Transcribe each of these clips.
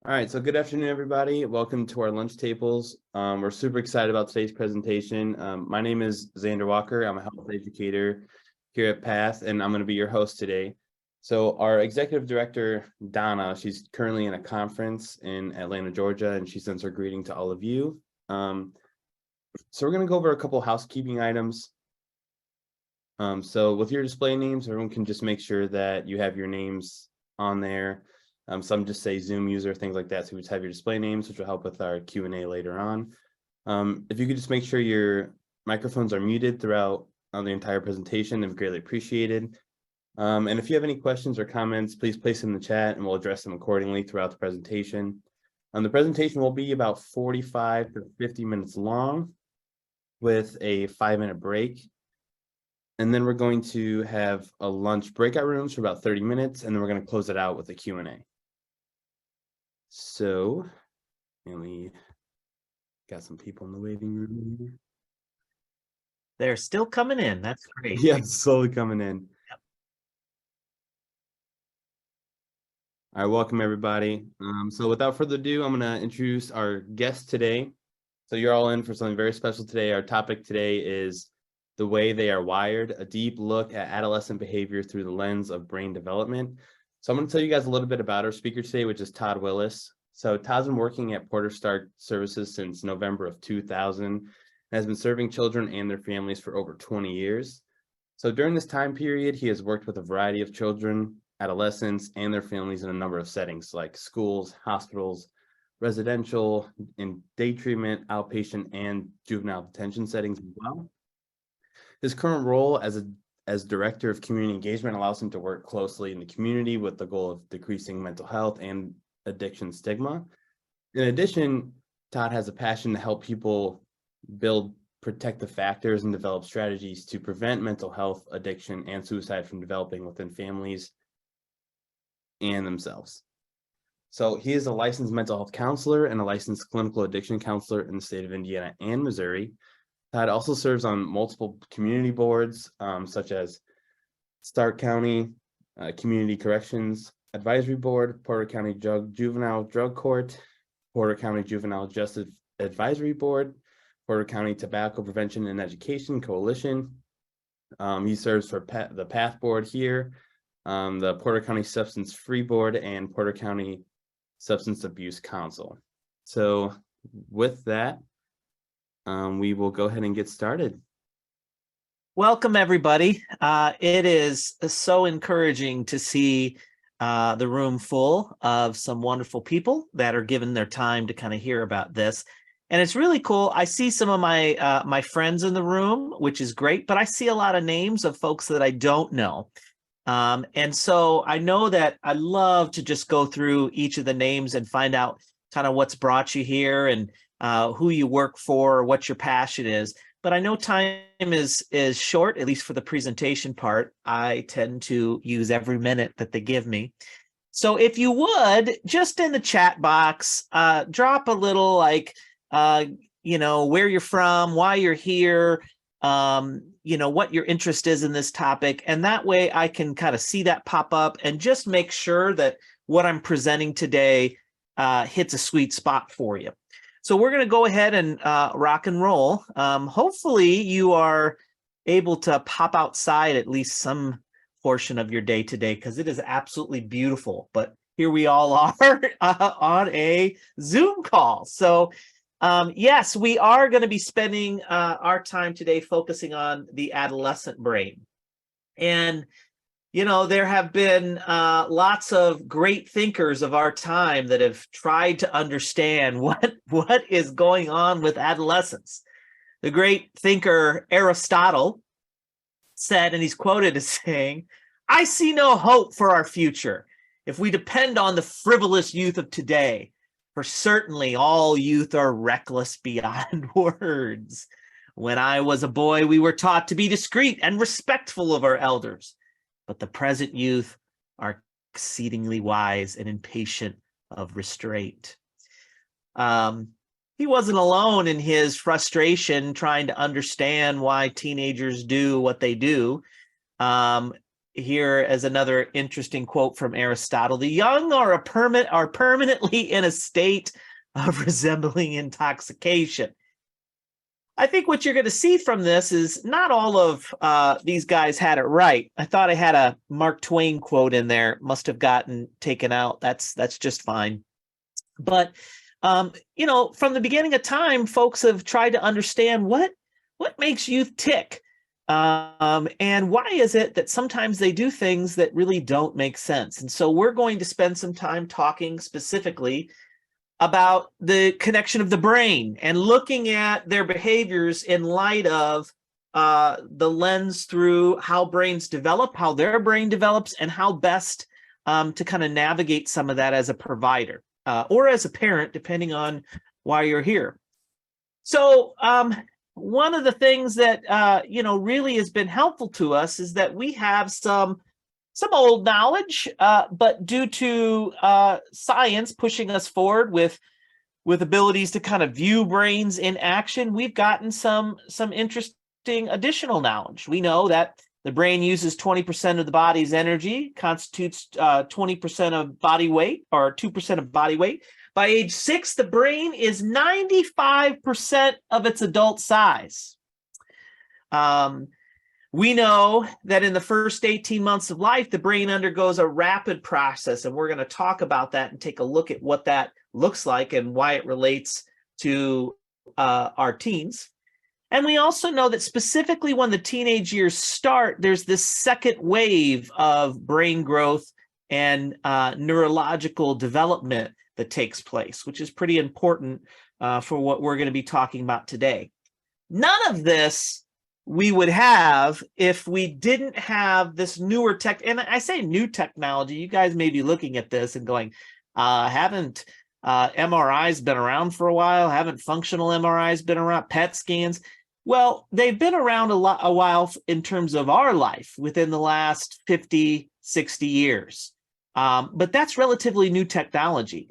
All right, so good afternoon, everybody. Welcome to our lunch tables. We're super excited about today's presentation. My name is Xander Walker. I'm a health educator here at PATH, and I'm going to be your host today. So our executive director, Donna, she's currently in a conference in Atlanta, Georgia, and she sends her greeting to all of you. So we're going to go over a couple housekeeping items. So with your display names, everyone can just make sure that you have your names on there. Some just say Zoom user, things like that. So we just have your display names, which will help with our Q&A later on. If you could just make sure your microphones are muted throughout the entire presentation, it'd be greatly appreciated. And if you have any questions or comments, please place them in the chat and we'll address them accordingly throughout the presentation. The presentation will be about 45 to 50 minutes long with a 5-minute break. And then we're going to have a lunch breakout rooms for about 30 minutes, and then we're going to close it out with a Q&A. So, and we got some people in the waiting room here. They're still coming in. That's great. Yeah, it's slowly coming in. Yep. All right, welcome everybody. So without further ado, I'm going to introduce our guest today. So you're all in for something very special today. Our topic today is The Way They Are Wired, a deep look at adolescent behavior through the lens of brain development. So I'm going to tell you guys a little bit about our speaker today, which is Todd Willis. So Todd's been working at Porter Stark Services since November of 2000 and has been serving children and their families for over 20 years. So during this time period, he has worked with a variety of children, adolescents, and their families in a number of settings like schools, hospitals, residential, and day treatment, outpatient, and juvenile detention settings as well. His current role as Director of Community Engagement allows him to work closely in the community with the goal of decreasing mental health and addiction stigma. In addition, Todd has a passion to help people build protective factors and develop strategies to prevent mental health, addiction, and suicide from developing within families and themselves. So he is a licensed mental health counselor and a licensed clinical addiction counselor in the state of Indiana and Missouri. Todd also serves on multiple community boards, such as Stark County Community Corrections Advisory Board, Porter County Juvenile Drug Court, Porter County Juvenile Justice Advisory Board, Porter County Tobacco Prevention and Education Coalition. He serves for the PATH Board here, the Porter County Substance Free Board, and Porter County Substance Abuse Council. So with that, we will go ahead and get started. Welcome, everybody. It is so encouraging to see the room full of some wonderful people that are given their time to kind of hear about this. And it's really cool. I see some of my my friends in the room, which is great, but I see a lot of names of folks that I don't know. And so I know that I love to just go through each of the names and find out kind of what's brought you here and who you work for, what your passion is. But I know time is short, at least for the presentation part. I tend to use every minute that they give me. So if you would, just in the chat box, drop a little like, where you're from, why you're here, what your interest is in this topic. And that way I can kind of see that pop up and just make sure that what I'm presenting today hits a sweet spot for you. So we're going to go ahead and rock and roll. Hopefully you are able to pop outside at least some portion of your day today, because it is absolutely beautiful. But here we all are on a Zoom call. So yes, we are going to be spending our time today focusing on the adolescent brain. And there have been lots of great thinkers of our time that have tried to understand what is going on with adolescence. The great thinker Aristotle said, and he's quoted as saying, "I see no hope for our future if we depend on the frivolous youth of today, for certainly all youth are reckless beyond words. When I was a boy, we were taught to be discreet and respectful of our elders. But the present youth are exceedingly wise and impatient of restraint." He wasn't alone in his frustration trying to understand why teenagers do what they do. here as another interesting quote from Aristotle: the young are permanently in a state of resembling intoxication. I think what you're going to see from this is not all of these guys had it right. I thought I had a Mark Twain quote in there, must have gotten taken out. That's just fine. But from the beginning of time, folks have tried to understand what makes youth tick, and why is it that sometimes they do things that really don't make sense. And so we're going to spend some time talking specifically about the connection of the brain and looking at their behaviors in light of the lens through how brains develop, how their brain develops, and how best to kind of navigate some of that as a provider or as a parent, depending on why you're here. So one of the things that really has been helpful to us is that we have some old knowledge, but due to science pushing us forward with abilities to kind of view brains in action, we've gotten some interesting additional knowledge. We know that the brain uses 20% of the body's energy, constitutes 20% of body weight, or 2% of body weight. By age 6, the brain is 95% of its adult size. We know that in the first 18 months of life, the brain undergoes a rapid process, and we're going to talk about that and take a look at what that looks like and why it relates to our teens. And we also know that specifically when the teenage years start, there's this second wave of brain growth and neurological development that takes place, which is pretty important for what we're going to be talking about today. None of this we would have if we didn't have this newer tech. And I say new technology, you guys may be looking at this and going, haven't MRIs been around for a while? Haven't functional MRIs been around? PET scans? Well, they've been around a while in terms of our life within the last 50, 60 years. But that's relatively new technology.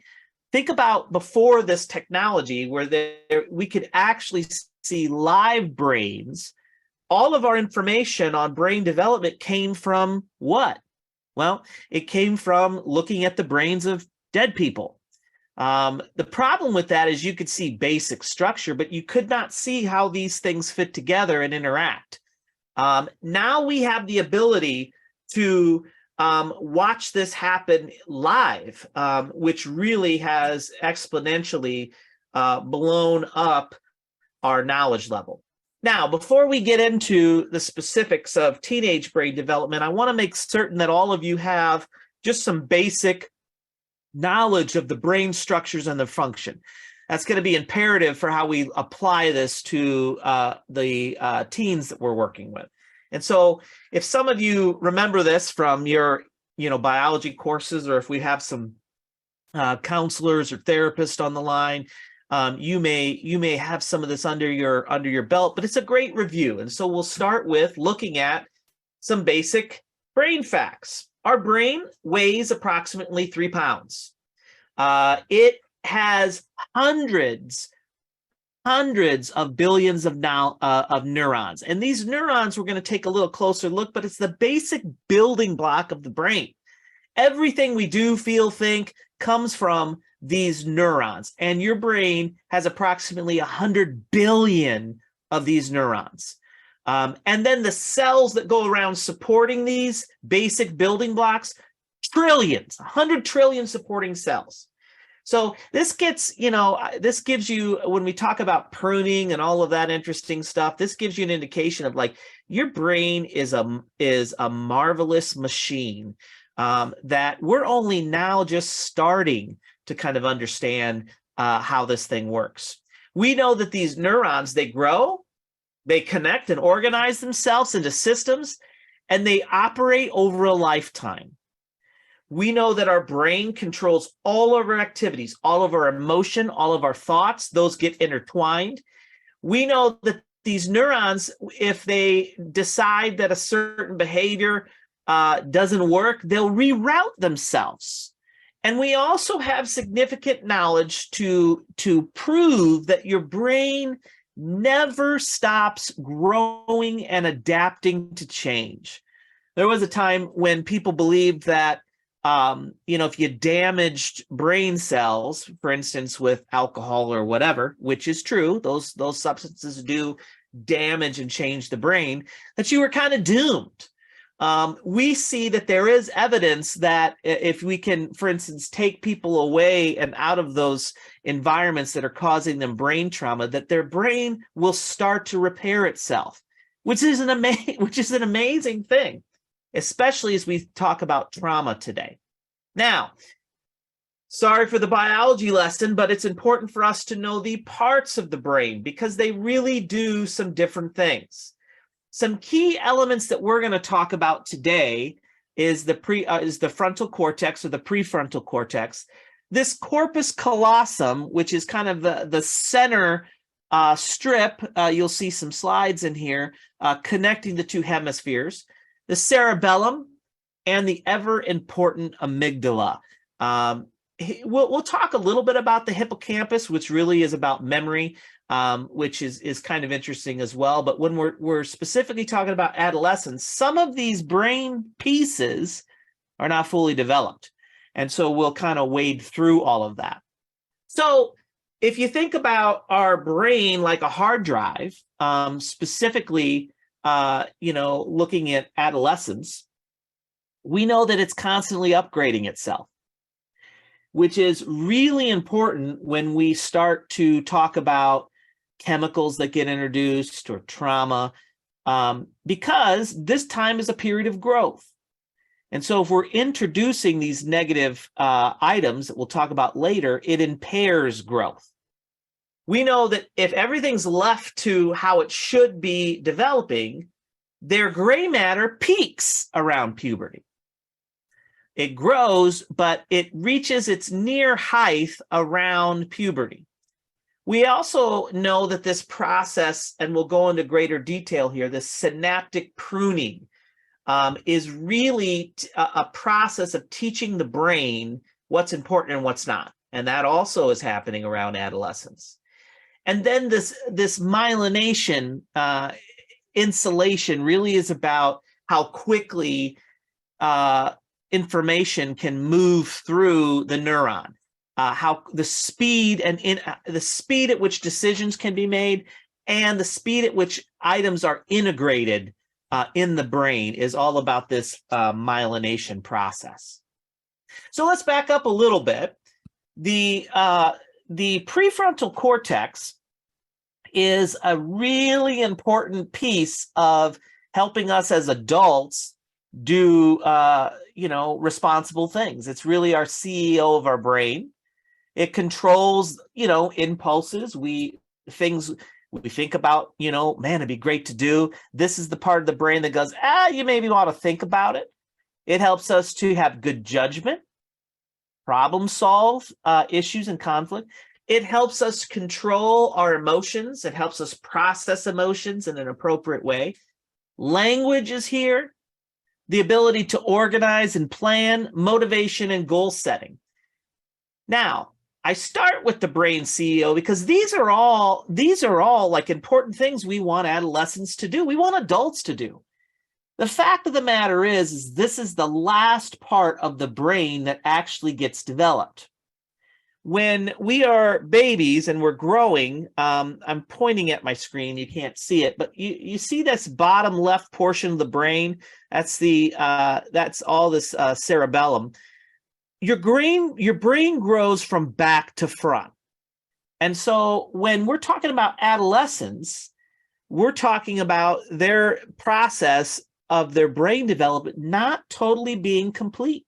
Think about before this technology where we could actually see live brains. All of our information on brain development came from what? Well, it came from looking at the brains of dead people. The problem with that is you could see basic structure, but you could not see how these things fit together and interact. Now we have the ability to watch this happen live, which really has exponentially blown up our knowledge level. Now, before we get into the specifics of teenage brain development, I want to make certain that all of you have just some basic knowledge of the brain structures and the function. That's going to be imperative for how we apply this to the teens that we're working with. And so if some of you remember this from your biology courses, or if we have some counselors or therapists on the line, you may have some of this under your belt, but it's a great review. And so we'll start with looking at some basic brain facts. Our brain weighs approximately 3 pounds. It has hundreds of billions of neurons. And these neurons, we're going to take a little closer look, but it's the basic building block of the brain. Everything we do, feel, think comes from these neurons, and your brain has approximately 100 billion of these neurons. And then the cells that go around supporting these basic building blocks, trillions, 100 trillion supporting cells. So this gives you, when we talk about pruning and all of that interesting stuff, this gives you an indication of like your brain is a marvelous machine that we're only now just starting to kind of understand how this thing works. We know that these neurons, they grow, they connect and organize themselves into systems, and they operate over a lifetime. We know that our brain controls all of our activities, all of our emotion, all of our thoughts. Those get intertwined. We know that these neurons, if they decide that a certain behavior doesn't work, they'll reroute themselves. And we also have significant knowledge to prove that your brain never stops growing and adapting to change. There was a time when people believed that, if you damaged brain cells, for instance, with alcohol or whatever, which is true, those substances do damage and change the brain, that you were kind of doomed. We see that there is evidence that if we can, for instance, take people away and out of those environments that are causing them brain trauma, that their brain will start to repair itself, which is an amazing thing, especially as we talk about trauma today. Now, sorry for the biology lesson, but it's important for us to know the parts of the brain because they really do some different things. Some key elements that we're going to talk about today is the frontal cortex or the prefrontal cortex. This corpus callosum, which is kind of the center strip, you'll see some slides in here connecting the two hemispheres, the cerebellum, and the ever important amygdala. We'll talk a little bit about the hippocampus, which really is about memory, which is kind of interesting as well. But when we're specifically talking about adolescence, some of these brain pieces are not fully developed. And so we'll kind of wade through all of that. So if you think about our brain like a hard drive, specifically, looking at adolescence, we know that it's constantly upgrading itself, which is really important when we start to talk about chemicals that get introduced or trauma, because this time is a period of growth. And so if we're introducing these negative items that we'll talk about later, it impairs growth. We know that if everything's left to how it should be developing, their gray matter peaks around puberty. It grows, but it reaches its near height around puberty. We also know that this process, and we'll go into greater detail here, this synaptic pruning is really a process of teaching the brain what's important and what's not. And that also is happening around adolescence. And then this myelination, insulation really is about how quickly information can move through the neuron, how the speed the speed at which decisions can be made, and the speed at which items are integrated in the brain is all about this myelination process. So let's back up a little bit. The prefrontal cortex is a really important piece of helping us as adults do responsible things. It's really our CEO of our brain. It controls impulses. We think about, man, it'd be great to do. This is the part of the brain that goes, you maybe want to think about it. It helps us to have good judgment, problem solve issues and conflict. It helps us control our emotions. It helps us process emotions in an appropriate way. Language is here. The ability to organize and plan, motivation, and goal setting. Now, I start with the brain CEO because these are all like important things we want adolescents to do. We want adults to do. The fact of the matter is this is the last part of the brain that actually gets developed. When we are babies and we're growing, I'm pointing at my screen, you can't see it, but you see this bottom left portion of the brain, that's all this cerebellum. Your brain grows from back to front. And so when we're talking about adolescents, we're talking about their process of their brain development not totally being complete.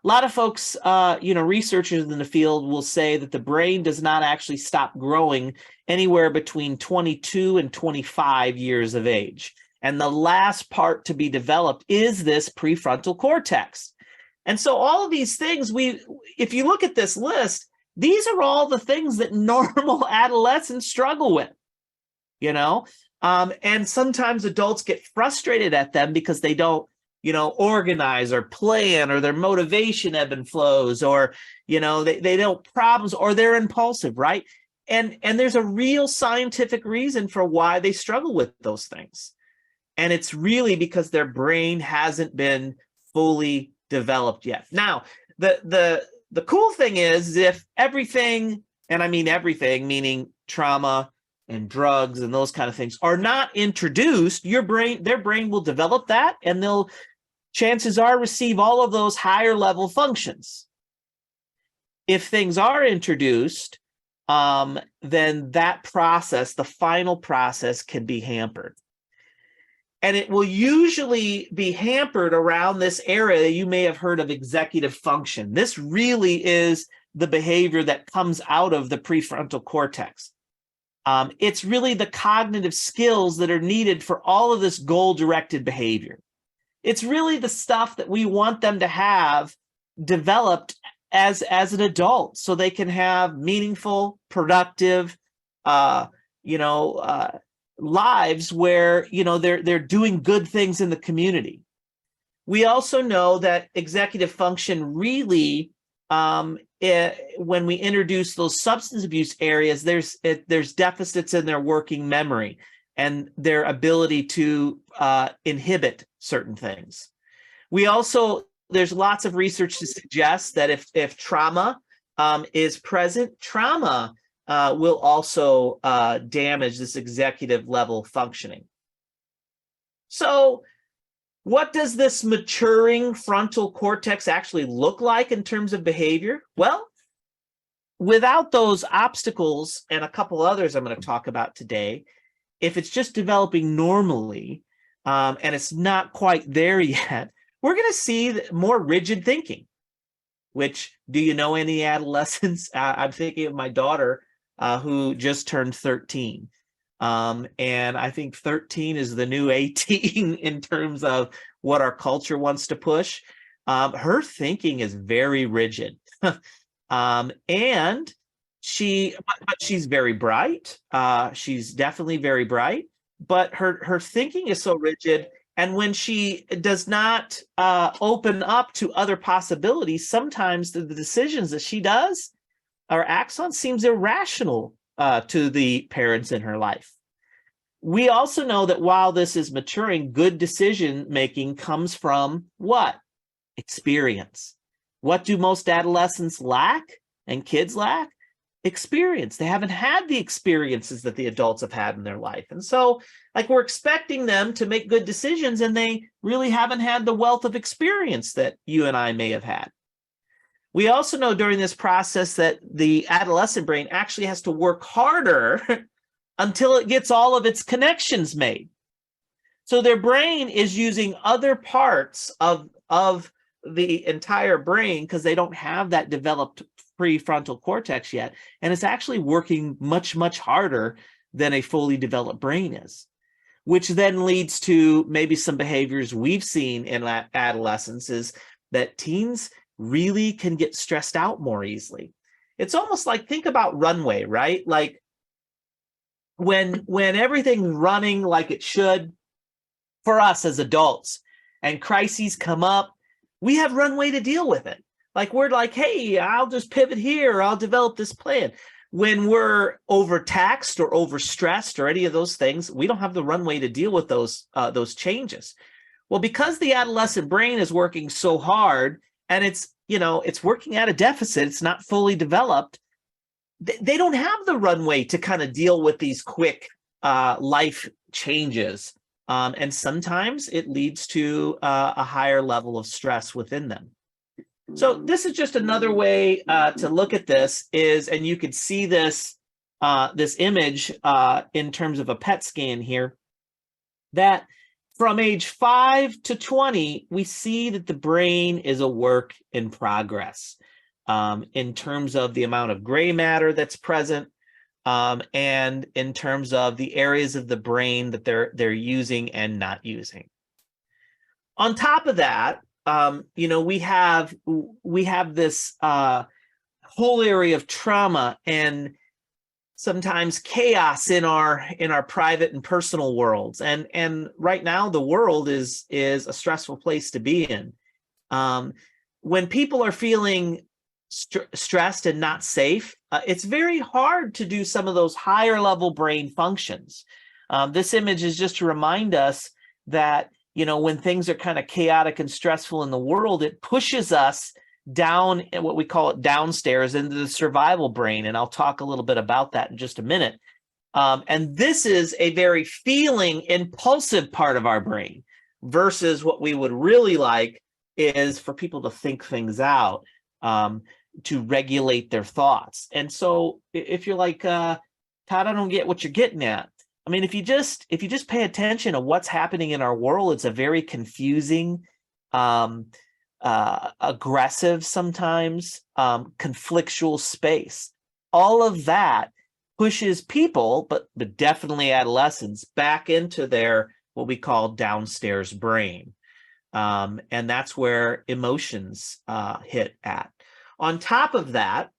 A lot of folks, researchers in the field will say that the brain does not actually stop growing anywhere between 22 and 25 years of age. And the last part to be developed is this prefrontal cortex. And so all of these things, if you look at this list, these are all the things that normal adolescents struggle with, and sometimes adults get frustrated at them because they don't, organize or plan, or their motivation ebb and flows, or, they don't problems, or they're impulsive, right? And there's a real scientific reason for why they struggle with those things. And it's really because their brain hasn't been fully developed yet. Now, the cool thing is if everything, and I mean everything, meaning trauma and drugs and those kind of things, are not introduced, their brain will develop that, and they'll, chances are, receive all of those higher level functions. If things are introduced, then that process, the final process, can be hampered. And it will usually be hampered around this area you may have heard of, executive function. This really is the behavior that comes out of the prefrontal cortex. It's really the cognitive skills that are needed for all of this goal-directed behavior. It's really the stuff that we want them to have developed as an adult, so they can have meaningful, productive, lives where they're doing good things in the community. We also know that executive function really, when we introduce those substance abuse areas, there's deficits in their working memory and their ability to inhibit certain things. There's lots of research to suggest that if trauma is present, trauma will also damage this executive level functioning. So what does this maturing frontal cortex actually look like in terms of behavior? Well, without those obstacles and a couple others I'm going to talk about today, if it's just developing normally and it's not quite there yet, we're going to see more rigid thinking, which, do you know any adolescents? I'm thinking of my daughter who just turned 13. And I think 13 is the new 18 in terms of what our culture wants to push. Her thinking is very rigid. And she's very bright. She's definitely very bright, but her thinking is so rigid. And when she does not open up to other possibilities, sometimes the decisions that she does or acts on seems irrational to the parents in her life. We also know that while this is maturing, good decision making comes from what? Experience. What do most adolescents lack and kids lack? Experience. They haven't had the experiences that the adults have had in their life. And so, we're expecting them to make good decisions, and they really haven't had the wealth of experience that you and I may have had. We also know during this process that the adolescent brain actually has to work harder until it gets all of its connections made. So their brain is using other parts of the entire brain because they don't have that developed prefrontal cortex yet. And it's actually working much, much harder than a fully developed brain is, which then leads to maybe some behaviors we've seen in adolescence is that teens really can get stressed out more easily. It's almost like, think about runway, right? Like when everything's running like it should for us as adults and crises come up, we have runway to deal with it. We're like, hey, I'll just pivot here, I'll develop this plan. When we're overtaxed or overstressed or any of those things, we don't have the runway to deal with those changes. Well, because the adolescent brain is working so hard and it's working at a deficit, it's not fully developed, they don't have the runway to kind of deal with these quick life changes. And sometimes it leads to a higher level of stress within them. So this is just another way to look at this and you could see this image in terms of a PET scan here, that from age 5 to 20, we see that the brain is a work in progress in terms of the amount of gray matter that's present and in terms of the areas of the brain that they're using and not using. On top of that, we have this whole area of trauma and sometimes chaos in our private and personal worlds. And right now the world is a stressful place to be in. When people are feeling stressed and not safe, it's very hard to do some of those higher level brain functions. This image is just to remind us that, when things are kind of chaotic and stressful in the world, it pushes us down in what we call it downstairs into the survival brain. And I'll talk a little bit about that in just a minute. And this is a very feeling, impulsive part of our brain versus what we would really like is for people to think things out, to regulate their thoughts. And so if you're like, Todd, I don't get what you're getting at. I mean, if you just pay attention to what's happening in our world, it's a very confusing, aggressive, sometimes conflictual space. All of that pushes people, but definitely adolescents, back into their what we call downstairs brain. And that's where emotions hit at. On top of that,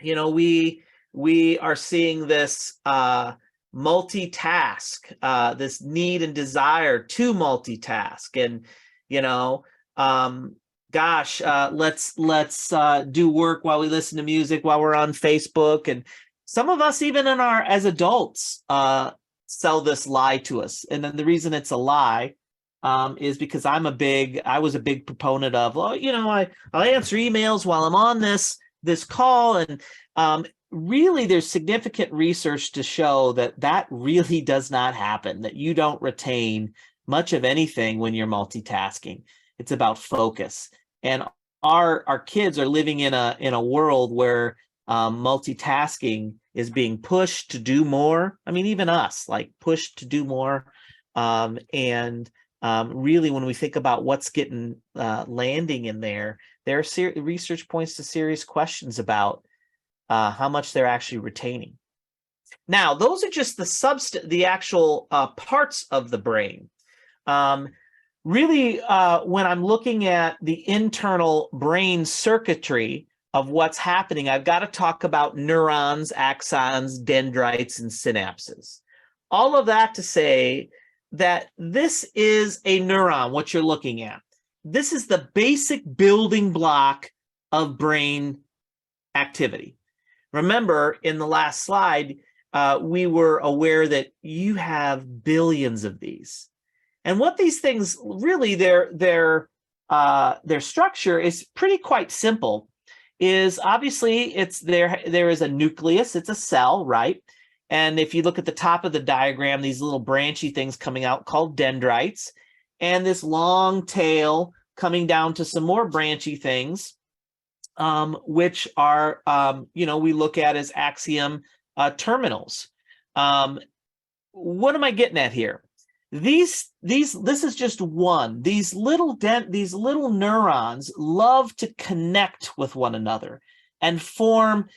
we are seeing this multitask, this need and desire to multitask, and let's do work while we listen to music, while we're on Facebook, and some of us even as adults sell this lie to us. And then the reason it's a lie is because I was a big proponent of, I'll answer emails while I'm on this call, and really, there's significant research to show that really does not happen, that you don't retain much of anything when you're multitasking. It's about focus. And our kids are living in a world where multitasking is being pushed to do more. I mean, even us, like pushed to do more. Really, when we think about what's getting landing in there, research points to serious questions about how much they're actually retaining. Now, those are just the actual parts of the brain. Really, when I'm looking at the internal brain circuitry of what's happening, I've got to talk about neurons, axons, dendrites, and synapses. All of that to say that this is a neuron, what you're looking at. This is the basic building block of brain activity. Remember, in the last slide, we were aware that you have billions of these. And what these things really, their structure is quite simple. Is obviously there is a nucleus, it's a cell, right? And if you look at the top of the diagram, these little branchy things coming out called dendrites, and this long tail coming down to some more branchy things, which are, we look at as axion terminals. What am I getting at here? This is just one. These little neurons love to connect with one another and form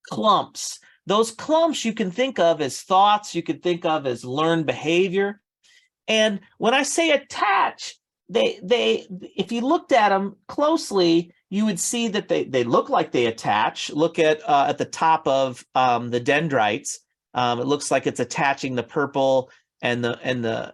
clumps. Those clumps you can think of as thoughts, you could think of as learned behavior. And when I say attach, if you looked at them closely, you would see that they look like they attach. Look at the top of the dendrites. It looks like it's attaching the purple and the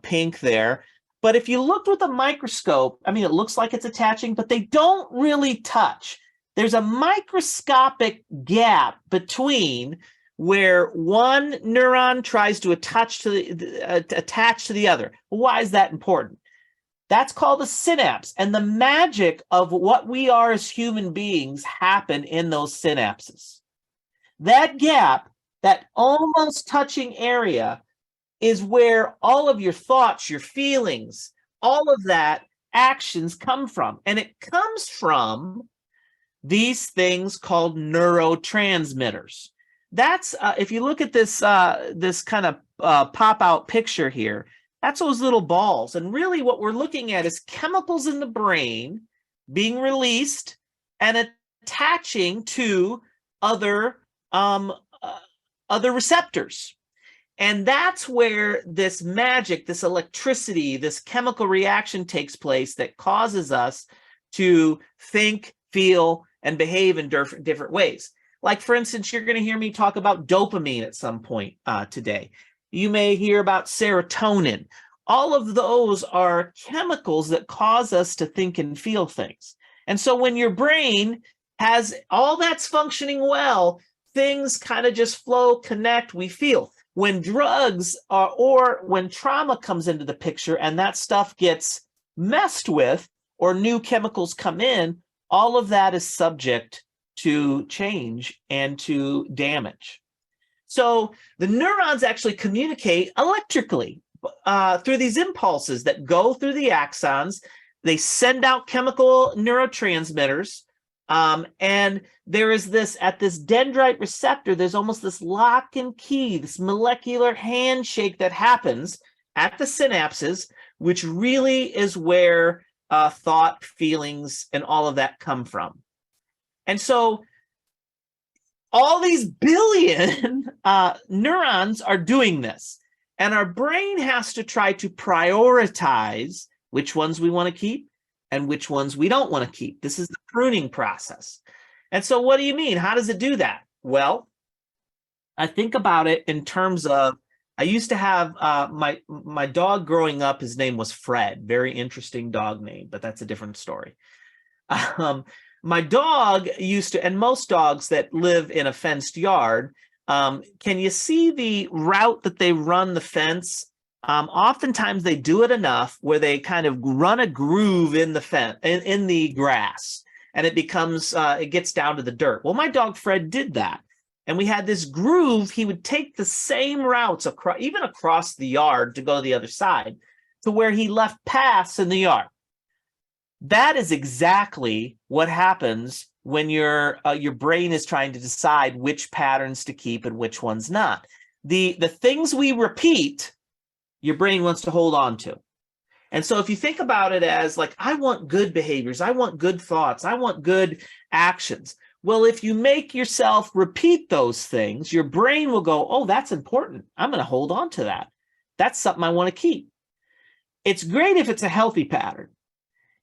pink there. But if you looked with a microscope, I mean, it looks like it's attaching, but they don't really touch. There's a microscopic gap between where one neuron tries to attach to the other. Why is that important? That's called a synapse. And the magic of what we are as human beings happen in those synapses. That gap, that almost touching area, is where all of your thoughts, your feelings, all of that actions come from. And it comes from these things called neurotransmitters. That's if you look at this this kind of pop-out picture here, that's those little balls. And really what we're looking at is chemicals in the brain being released and attaching to other receptors. And that's where this magic, this electricity, this chemical reaction takes place that causes us to think, feel, and behave in different ways. Like, for instance, you're going to hear me talk about dopamine at some point today. You may hear about serotonin. All of those are chemicals that cause us to think and feel things. And so when your brain has all that's functioning well, things kind of just flow, connect, we feel. When drugs are, or when trauma comes into the picture and that stuff gets messed with, or new chemicals come in, all of that is subject to change and to damage. So the neurons actually communicate electrically through these impulses that go through the axons. They send out chemical neurotransmitters. And there is this, at this dendrite receptor, there's almost this lock and key, this molecular handshake that happens at the synapses, which really is where thought, feelings, and all of that come from. And so all these billion neurons are doing this. And our brain has to try to prioritize which ones we want to keep and which ones we don't want to keep. This is the pruning process. And so what do you mean? How does it do that? Well, I think about it in terms of, I used to have my dog growing up, his name was Fred, very interesting dog name, but that's a different story. My dog used to, and most dogs that live in a fenced yard, can you see the route that they run the fence? Oftentimes they do it enough where they kind of run a groove in the fence, in the grass, and it becomes, it gets down to the dirt. Well, my dog Fred did that. And we had this groove. He would take the same routes across, even across the yard to go to the other side, to where he left paths in the yard. That is exactly what happens when your brain is trying to decide which patterns to keep and which ones not. The things we repeat, your brain wants to hold on to. And so if you think about it as like, I want good behaviors, I want good thoughts, I want good actions. Well, if you make yourself repeat those things, your brain will go, oh, that's important. I'm going to hold on to that. That's something I want to keep. It's great if it's a healthy pattern.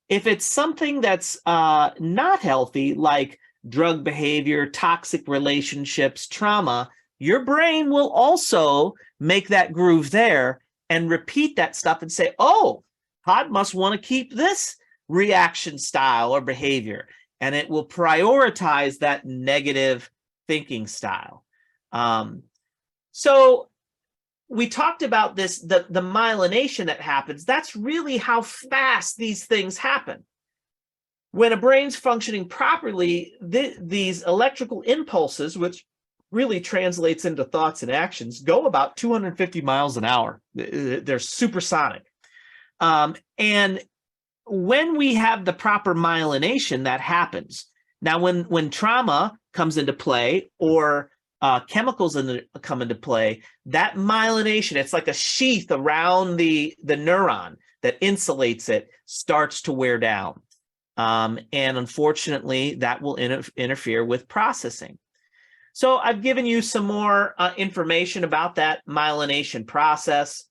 If it's something that's not healthy, like drug behavior, toxic relationships, trauma, your brain will also make that groove there and repeat that stuff and say, oh, Todd must want to keep this reaction style or behavior. And it will prioritize that negative thinking style. So we talked about this, the myelination that happens. That's really how fast these things happen. When a brain's functioning properly, these electrical impulses, which really translates into thoughts and actions, go about 250 miles an hour. They're supersonic. And when we have the proper myelination, that happens. Now, when trauma comes into play, or chemicals come into play, that myelination, it's like a sheath around the neuron that insulates it, starts to wear down. And unfortunately, that will interfere with processing. So I've given you some more information about that myelination process.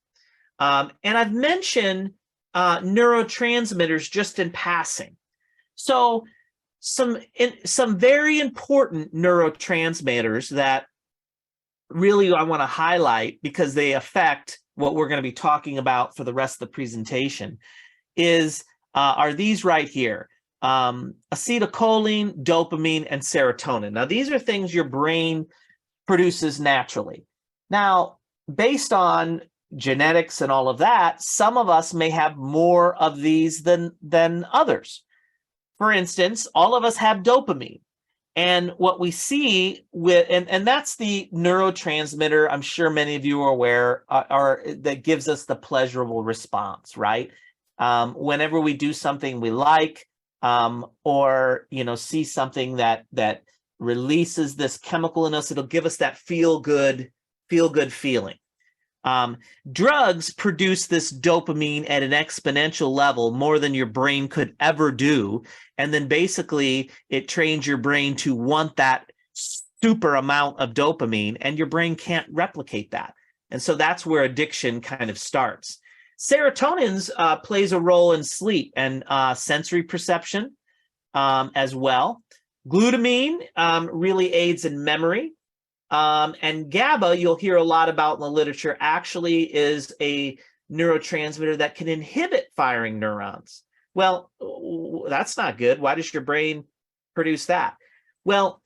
And I've mentioned neurotransmitters just in passing. So some very important neurotransmitters that really I want to highlight, because they affect what we're going to be talking about for the rest of the presentation, are these right here: acetylcholine, dopamine, and serotonin. Now, these are things your brain produces naturally. Now, based on genetics and all of that, some of us may have more of these than others. For instance, all of us have dopamine. And what we see and that's the neurotransmitter, I'm sure many of you are aware, that gives us the pleasurable response, right? Whenever we do something we like, or see something that releases this chemical in us, it'll give us that feel good feeling. Drugs produce this dopamine at an exponential level, more than your brain could ever do. And then basically it trains your brain to want that super amount of dopamine, and your brain can't replicate that. And so that's where addiction kind of starts. Serotonin plays a role in sleep and sensory perception as well. Glutamine really aids in memory. And GABA, you'll hear a lot about in the literature, actually is a neurotransmitter that can inhibit firing neurons. Well, that's not good. Why does your brain produce that? Well,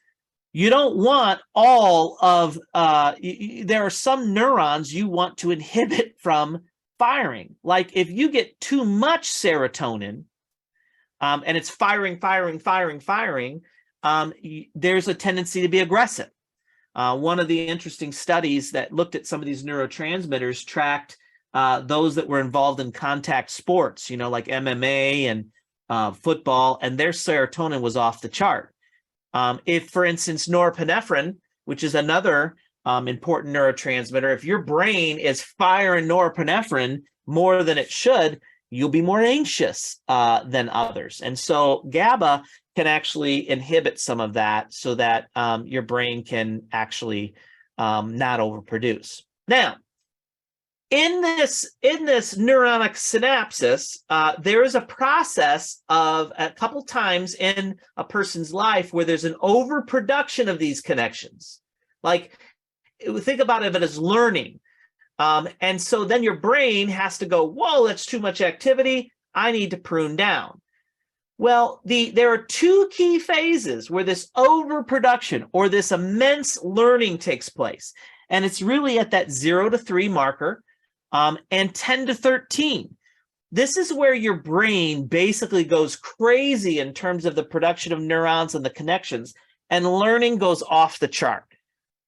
You don't want all of, there are some neurons you want to inhibit from firing. Like if you get too much serotonin, and it's firing, there's a tendency to be aggressive. One of the interesting studies that looked at some of these neurotransmitters tracked those that were involved in contact sports, like MMA and football, and their serotonin was off the chart. If, for instance, norepinephrine, which is another important neurotransmitter, if your brain is firing norepinephrine more than it should, you'll be more anxious than others. And so GABA can actually inhibit some of that so that your brain can actually not overproduce. Now, in this neuronic synapses, there is a process of a couple times in a person's life where there's an overproduction of these connections. Like, think about it as learning. And so then your brain has to go, whoa, that's too much activity. I need to prune down. Well, there are two key phases where this overproduction or this immense learning takes place. And it's really at that 0 to 3 marker. And 10 to 13. This is where your brain basically goes crazy in terms of the production of neurons and the connections, and learning goes off the chart,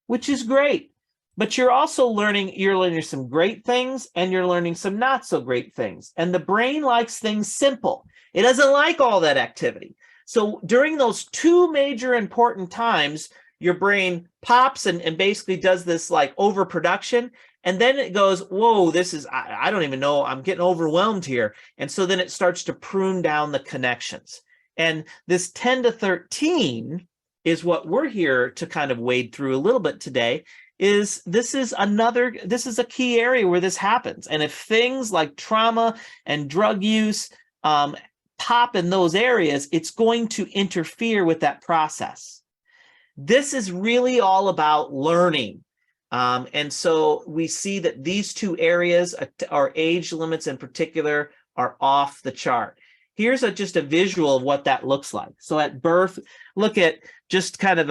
which is great. But you're learning some great things, and you're learning some not so great things. And the brain likes things simple. It doesn't like all that activity. So during those two major important times, your brain pops and basically does this like overproduction. And then it goes, whoa, I don't even know, I'm getting overwhelmed here. And so then it starts to prune down the connections. And this 10 to 13 is what we're here to kind of wade through a little bit today. This is a key area where this happens. And if things like trauma and drug use pop in those areas, it's going to interfere with that process. This is really all about learning. And so we see that these two areas, our age limits in particular, are off the chart. Here's just a visual of what that looks like. So at birth, look at just kind of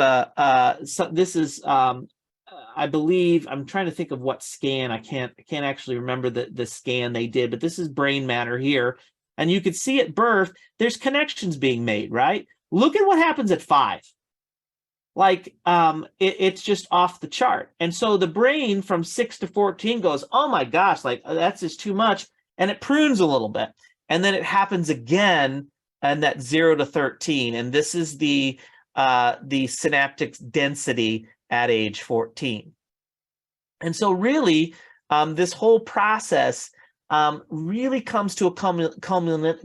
this is, I believe, I'm trying to think of what scan. I can't actually remember the scan they did, but this is brain matter here. And you can see at birth, there's connections being made, right? Look at what happens at 5. Like it's just off the chart. And so the brain from 6 to 14 goes, oh my gosh, like that's just too much. And it prunes a little bit. And then it happens again and that 0 to 13. And this is the synaptic density at age 14. And so really, this whole process really comes to a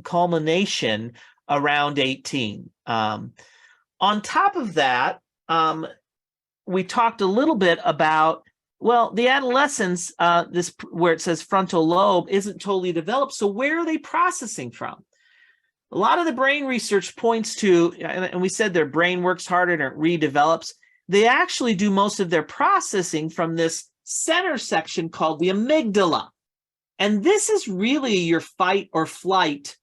culmination around 18. On top of that, we talked a little bit about, well, the adolescence, where it says frontal lobe isn't totally developed. So where are they processing from? A lot of the brain research points to, and we said their brain works harder and it redevelops. They actually do most of their processing from this center section called the amygdala. And this is really your fight or flight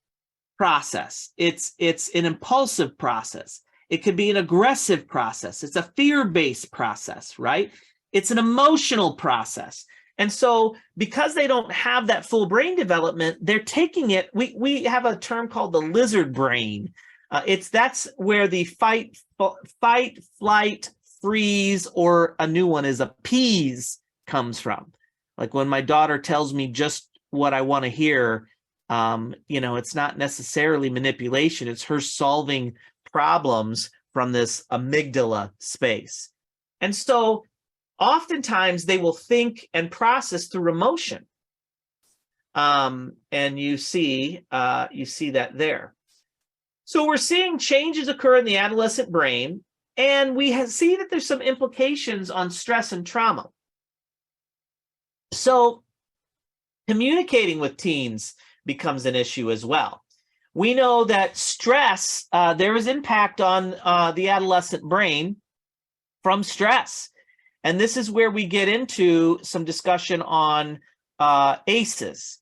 process. It's an impulsive process. It could be an aggressive process. It's a fear-based process, right? It's an emotional process. And so because they don't have that full brain development, they're taking it, we have a term called the lizard brain. That's where the fight, flight, freeze, or a new one is appease comes from. Like when my daughter tells me just what I want to hear, it's not necessarily manipulation. It's her solving problems from this amygdala space. And so oftentimes they will think and process through emotion. And you see that there. So we're seeing changes occur in the adolescent brain, and we see that there's some implications on stress and trauma. So communicating with teens becomes an issue as well. We know that stress, there is impact on the adolescent brain from stress. And this is where we get into some discussion on ACEs.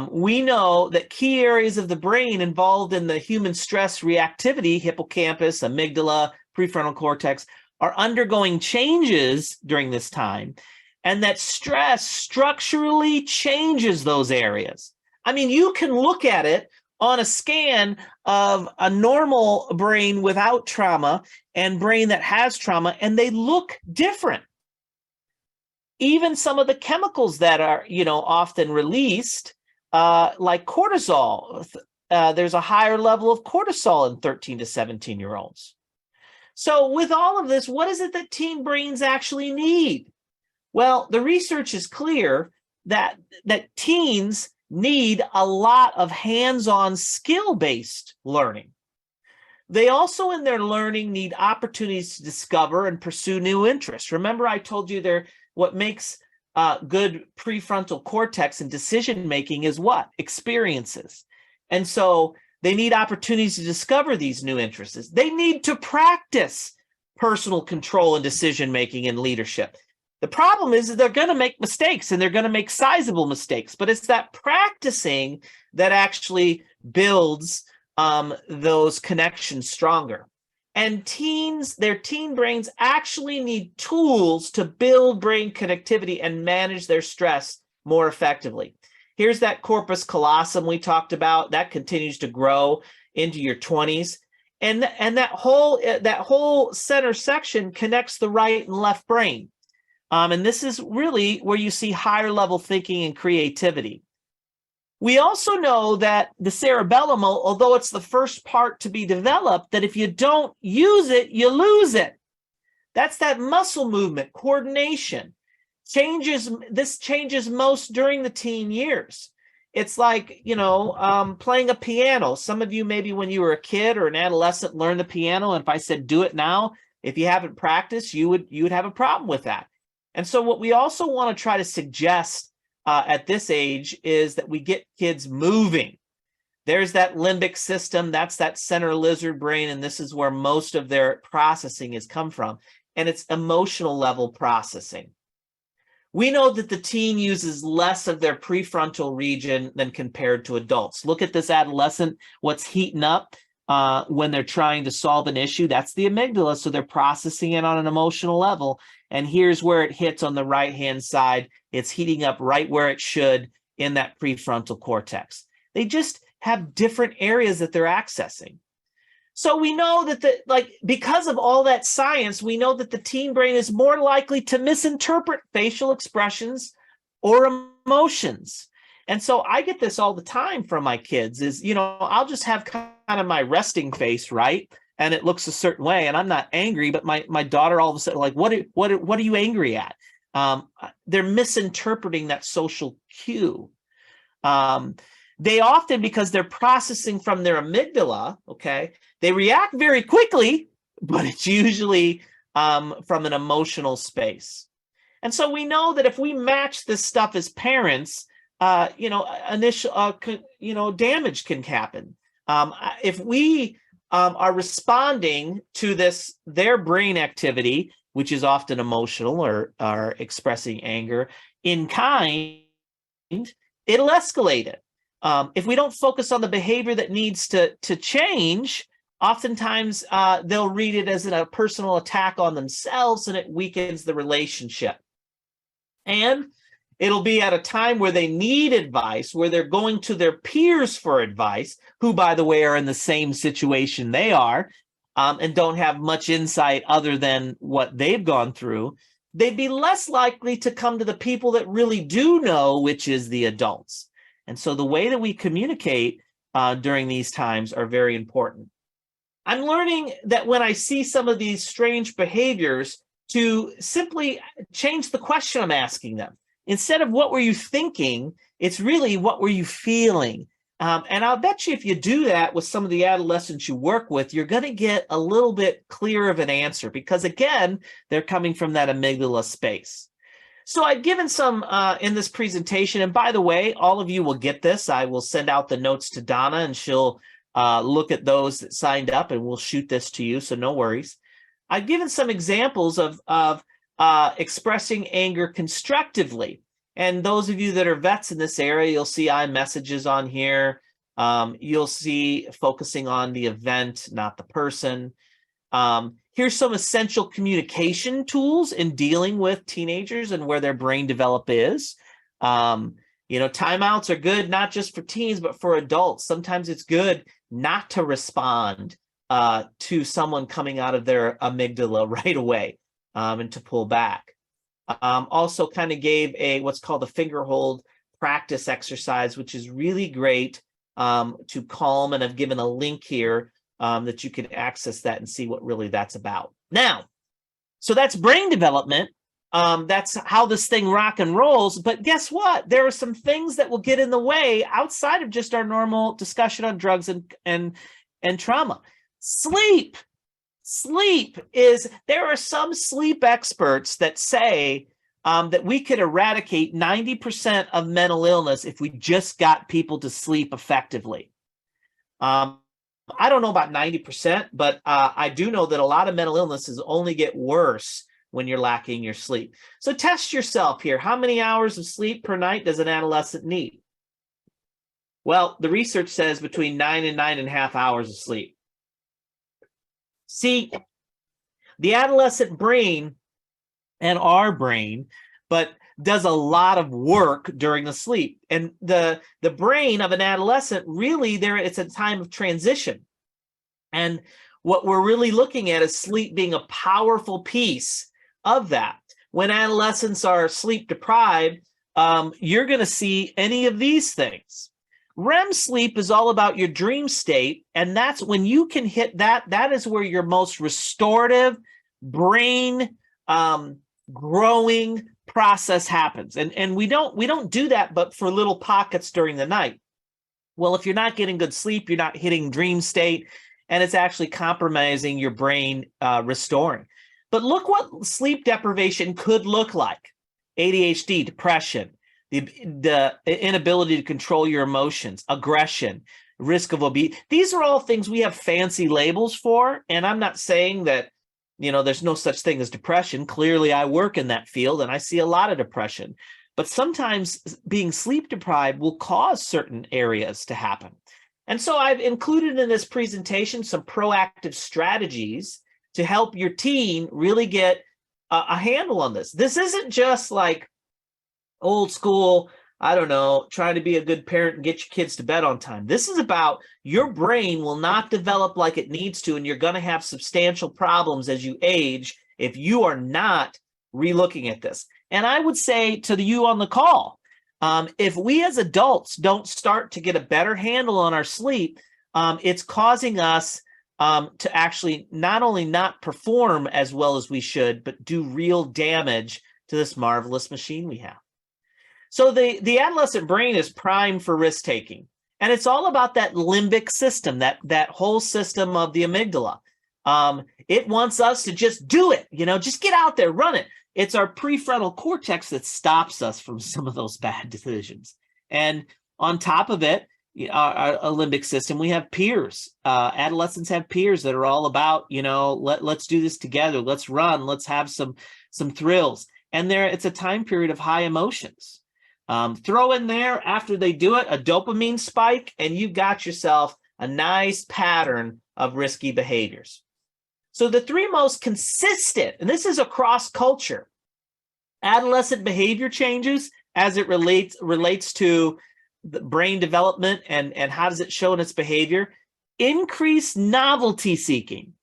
We know that key areas of the brain involved in the human stress reactivity, hippocampus, amygdala, prefrontal cortex, are undergoing changes during this time, and that stress structurally changes those areas. I mean, you can look at it on a scan of a normal brain without trauma and brain that has trauma, and they look different. Even some of the chemicals that are, often released, like cortisol, there's a higher level of cortisol in 13 to 17-year-olds. So with all of this, what is it that teen brains actually need? Well, the research is clear that teens need a lot of hands-on skill-based learning. They also, in their learning, need opportunities to discover and pursue new interests. Remember, I told you what makes good prefrontal cortex and decision-making is what? Experiences. And so they need opportunities to discover these new interests. They need to practice personal control and decision-making and leadership. The problem is that they're going to make mistakes, and they're going to make sizable mistakes, but it's that practicing that actually builds those connections stronger. And their teen brains actually need tools to build brain connectivity and manage their stress more effectively. Here's that corpus callosum we talked about that continues to grow into your 20s. And that whole center section connects the right and left brain. And this is really where you see higher level thinking and creativity. We also know that the cerebellum, although it's the first part to be developed, that if you don't use it, you lose it. That's that muscle movement, coordination. This changes most during the teen years. It's like, playing a piano. Some of you, maybe when you were a kid or an adolescent, learned the piano. And if I said, do it now, if you haven't practiced, you would have a problem with that. And so what we also want to try to suggest at this age is that we get kids moving. There's that limbic system, that's that center lizard brain, and this is where most of their processing has come from. And it's emotional level processing. We know that the teen uses less of their prefrontal region than compared to adults. Look at this adolescent, what's heating up when they're trying to solve an issue. That's the amygdala, so they're processing it on an emotional level. And here's where it hits on the right-hand side. It's heating up right where it should in that prefrontal cortex. They just have different areas that they're accessing. So we know that because of all that science, we know that the teen brain is more likely to misinterpret facial expressions or emotions. And so I get this all the time from my kids is, I'll just have kind of my resting face, right? And it looks a certain way, and I'm not angry, but my daughter all of a sudden, like, what are you angry at? They're misinterpreting that social cue. They often, because they're processing from their amygdala, okay, they react very quickly, but it's usually from an emotional space. And so we know that if we match this stuff as parents, initial, damage can happen. If we are responding to their brain activity, which is often emotional or are expressing anger in kind, it'll escalate it. If we don't focus on the behavior that needs to change, oftentimes they'll read it as a personal attack on themselves, and it weakens the relationship. And it'll be at a time where they need advice, where they're going to their peers for advice, who, by the way, are in the same situation they are, and don't have much insight other than what they've gone through. They'd be less likely to come to the people that really do know, which is the adults. And so the way that we communicate during these times are very important. I'm learning that when I see some of these strange behaviors, to simply change the question I'm asking them. Instead of what were you thinking, it's really what were you feeling? And I'll bet you if you do that with some of the adolescents you work with, you're going to get a little bit clearer of an answer because, again, they're coming from that amygdala space. So I've given some in this presentation. And by the way, all of you will get this. I will send out the notes to Donna, and she'll look at those that signed up, and we'll shoot this to you. So no worries. I've given some examples of expressing anger constructively. And those of you that are vets in this area, you'll see iMessages on here. You'll see focusing on the event, not the person. Here's some essential communication tools in dealing with teenagers and where their brain develop is. Timeouts are good, not just for teens, but for adults. Sometimes it's good not to respond to someone coming out of their amygdala right away, and to pull back. Also kind of gave what's called a finger hold practice exercise, which is really great to calm, and I've given a link here that you can access that and see what really that's about. Now, so that's brain development. That's how this thing rock and rolls. But guess what? There are some things that will get in the way outside of just our normal discussion on drugs and trauma. Sleep. There are some sleep experts that say that we could eradicate 90% of mental illness if we just got people to sleep effectively. I don't know about 90%, but I do know that a lot of mental illnesses only get worse when you're lacking your sleep. So test yourself here. How many hours of sleep per night does an adolescent need? Well, the research says between 9 and 9.5 hours of sleep. See, the adolescent brain and our brain, but does a lot of work during the sleep. And the brain of an adolescent, really, it's a time of transition. And what we're really looking at is sleep being a powerful piece of that. When adolescents are sleep deprived, you're going to see any of these things. REM sleep is all about your dream state, and that's when you can hit that. That is where your most restorative brain growing process happens. And we don't do that but for little pockets during the night. Well, if you're not getting good sleep, you're not hitting dream state, and it's actually compromising your brain restoring. But look what sleep deprivation could look like. ADHD, depression, the inability to control your emotions, aggression, risk of obesity. These are all things we have fancy labels for. And I'm not saying that, there's no such thing as depression. Clearly, I work in that field and I see a lot of depression. But sometimes being sleep deprived will cause certain areas to happen. And so I've included in this presentation some proactive strategies to help your teen really get a handle on this. This isn't just like old school, I don't know, trying to be a good parent and get your kids to bed on time. This is about your brain will not develop like it needs to, and you're going to have substantial problems as you age if you are not relooking at this. And I would say to you on the call, if we as adults don't start to get a better handle on our sleep, it's causing us to actually not only not perform as well as we should, but do real damage to this marvelous machine we have. So the adolescent brain is primed for risk taking, and it's all about that limbic system, that whole system of the amygdala. It wants us to just do it, just get out there, run it. It's our prefrontal cortex that stops us from some of those bad decisions. And on top of it, our limbic system, we have peers. Adolescents have peers that are all about, let's do this together. Let's run. Let's have some thrills. And it's a time period of high emotions. Throw in there, after they do it, a dopamine spike, and you got yourself a nice pattern of risky behaviors. So the three most consistent, and this is across culture, adolescent behavior changes as it relates to the brain development and how does it show in its behavior? Increased novelty seeking,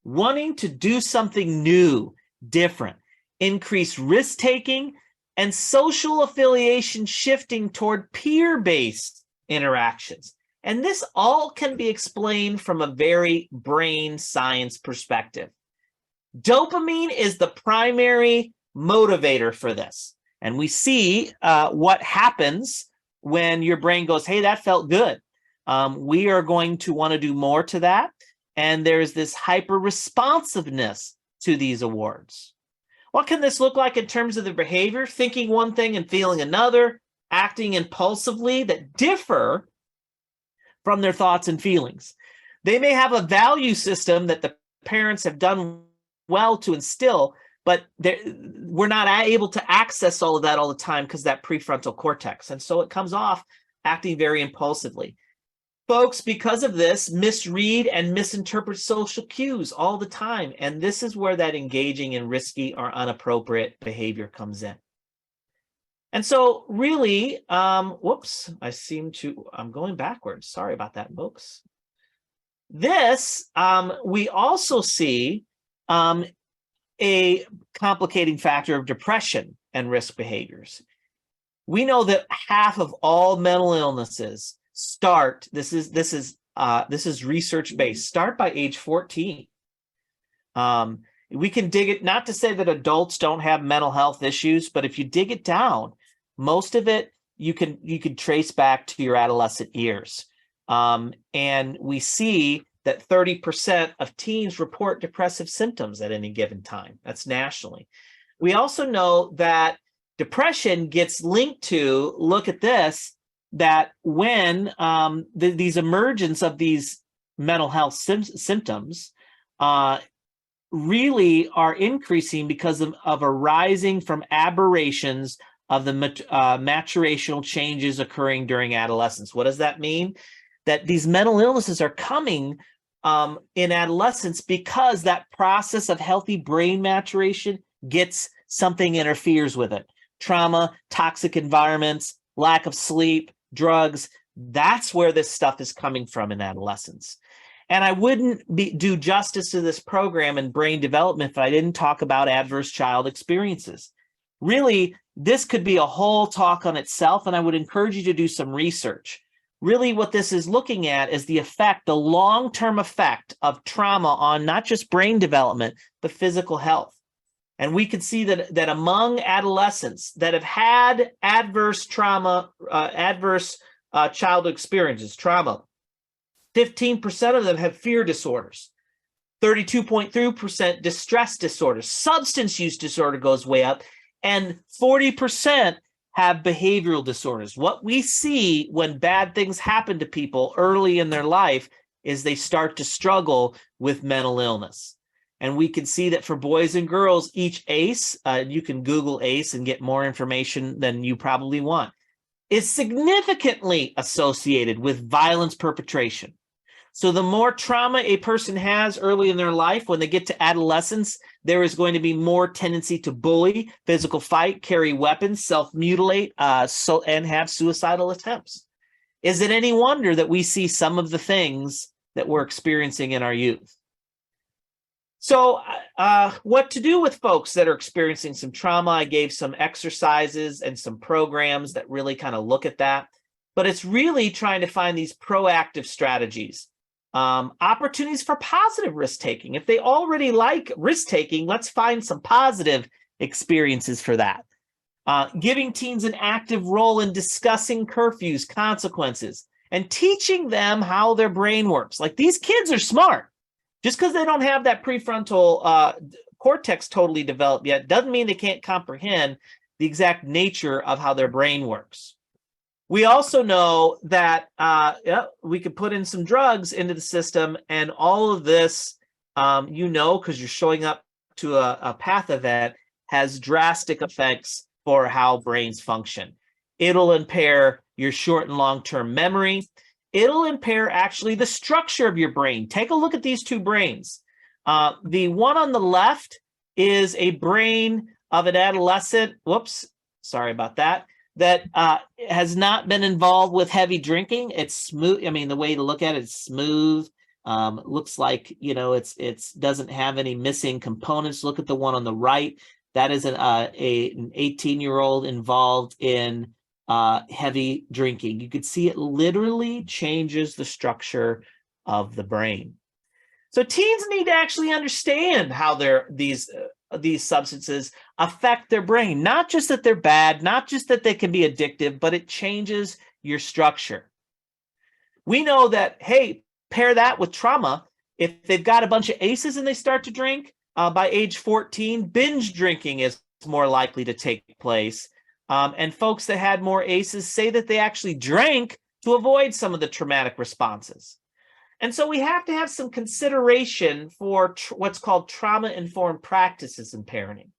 wanting to do something new, different, increased risk taking, and social affiliation shifting toward peer-based interactions. And this all can be explained from a very brain science perspective. Dopamine is the primary motivator for this. And we see what happens when your brain goes, hey, that felt good. We are going to want to do more to that. And there's this hyper responsiveness to these awards. What can this look like in terms of the behavior? Thinking one thing and feeling another, acting impulsively that differ from their thoughts and feelings. They may have a value system that the parents have done well to instill, but we're not able to access all of that all the time because that prefrontal cortex. And so it comes off acting very impulsively. Folks, because of this, misread and misinterpret social cues all the time. And this is where that engaging in risky or inappropriate behavior comes in. And so really, whoops, I'm going backwards. Sorry about that, folks. This, we also see a complicating factor of depression and risk behaviors. We know that half of all mental illnesses start, this is research based, start by age 14. We can dig it, not to say that adults don't have mental health issues, but if you dig it down, most of it you can trace back to your adolescent years. And we see that 30% of teens report depressive symptoms at any given time. That's nationally. We also know that depression gets linked to, look at this, that when these emergence of these mental health symptoms really are increasing because of arising from aberrations of the maturational changes occurring during adolescence. What does that mean? That these mental illnesses are coming in adolescence because that process of healthy brain maturation something interferes with it. Trauma, toxic environments, lack of sleep, drugs. That's where this stuff is coming from in adolescence. And I wouldn't do justice to this program in brain development if I didn't talk about adverse child experiences. Really, this could be a whole talk on itself, and I would encourage you to do some research. Really, what this is looking at is the long-term effect of trauma on not just brain development, but physical health. And we can see that among adolescents that have had adverse trauma, childhood experiences, trauma, 15% of them have fear disorders, 32.3% distress disorders, substance use disorder goes way up, and 40% have behavioral disorders. What we see when bad things happen to people early in their life is they start to struggle with mental illness. And we can see that for boys and girls, each ACE, you can Google ACE and get more information than you probably want, is significantly associated with violence perpetration. So the more trauma a person has early in their life, when they get to adolescence, there is going to be more tendency to bully, physical fight, carry weapons, self-mutilate, and have suicidal attempts. Is it any wonder that we see some of the things that we're experiencing in our youth? So what to do with folks that are experiencing some trauma? I gave some exercises and some programs that really kind of look at that. But it's really trying to find these proactive strategies. Opportunities for positive risk-taking. If they already like risk-taking, let's find some positive experiences for that. Giving teens an active role in discussing curfews, consequences, and teaching them how their brain works. Like, these kids are smart. Just because they don't have that prefrontal cortex totally developed yet doesn't mean they can't comprehend the exact nature of how their brain works. We also know that we could put in some drugs into the system, and all of this, because you're showing up to a PATH event, has drastic effects for how brains function. It'll impair your short and long-term memory. It'll impair actually the structure of your brain. Take a look at these two brains. The one on the left is a brain of an adolescent. Whoops, sorry about that. That has not been involved with heavy drinking. It's smooth. I mean, the way to look at it, it's smooth. Looks like, it's doesn't have any missing components. Look at the one on the right. That is an 18-year-old involved in heavy drinking. You could see it literally changes the structure of the brain. So teens need to actually understand how these substances affect their brain. Not just that they're bad, not just that they can be addictive, but it changes your structure. We know that, hey, pair that with trauma. If they've got a bunch of ACEs and they start to drink, by age 14, binge drinking is more likely to take place. And folks that had more ACEs say that they actually drank to avoid some of the traumatic responses. And so we have to have some consideration for what's called trauma-informed practices in parenting,